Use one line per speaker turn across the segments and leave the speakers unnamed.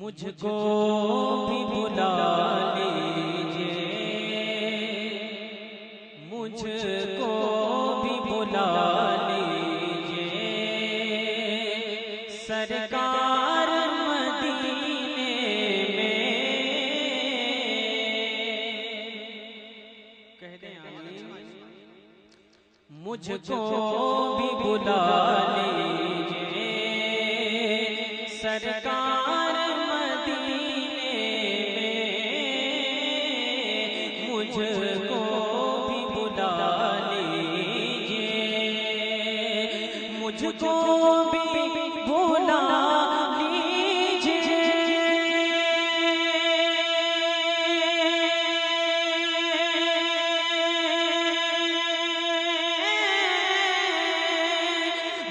مجھ کو بھی بلا لیجئے، مجھ کو بھی بلا لیجئے، سرکار مدینے میں کہہ دیں آمین۔ مجھ کو بھی بلا لیجئے، سرکار مدینے میں مجھ کو بھی بلا لیجئے، مجھ کو بھی بلا لیجئے،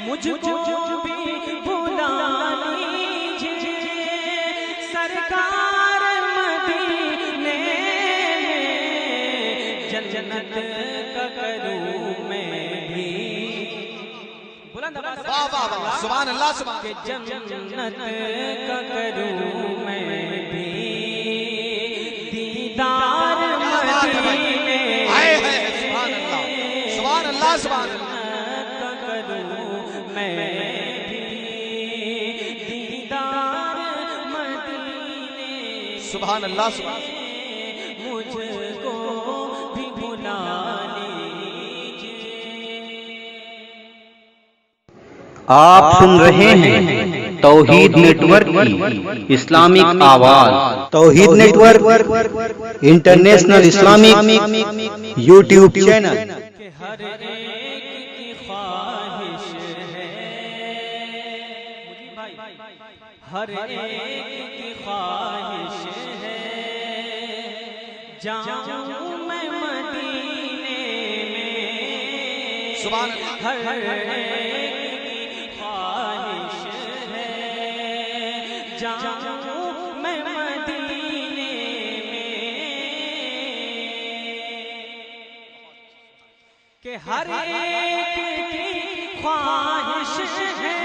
مجھ کو بھی بلا لیجئے، سرکار مدینے میں جنت کا کروں میں بھی، بلند آواز سے
سبحان اللہ سبحان
کہ جنت کا کروں میں بھی دیدار مدینے،
سبحان اللہ سبحان اللہ سبحان اللہ
کا کروں میں بھی دیدار مدینے،
سبحان اللہ سبحان اللہ۔
مجھ کو بھی بلا لیجئے۔
آپ سن رہے ہیں توحید نیٹ ورک کی اسلامک آواز۔ Tawheed network international Islamic YouTube channel.
کہ ہر ایک کی خواہش ہے، ہر ایک کی خواہش ہے، جاؤں میں مدینے میں،
سبحان اللہ۔
ہر ایک کی خواہش ہے، جاؤں میں مدینے میں، کہ ہر ایک کی خواہش ہے،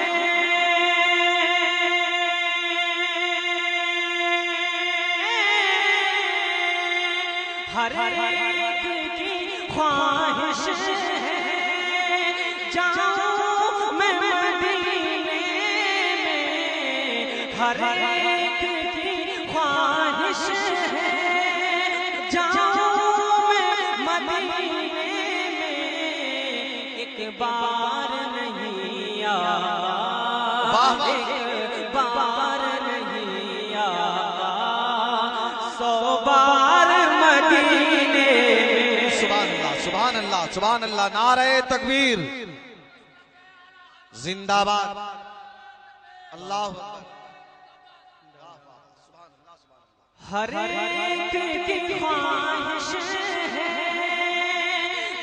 ہر ایک کی خواہش ہے، جاؤں میں مدینے میں، ہر ایک کی خواہش ہے، جاؤں میں مدینے میں، ایک بار نہیں آقا، ایک بار نہیں آقا، 100 بار مدینے میں۔
سبحان اللہ سبحان اللہ سبحان اللہ۔ نعرہ تکبیر، زندہ باد، اللہ اکبر۔
ہر ایک کی خواہش ہے،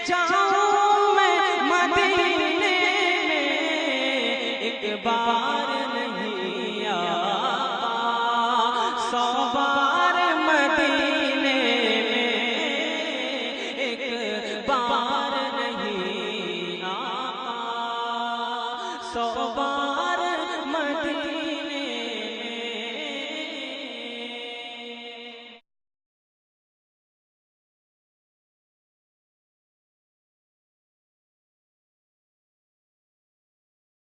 جاؤں میں مدینے میں، ایک بار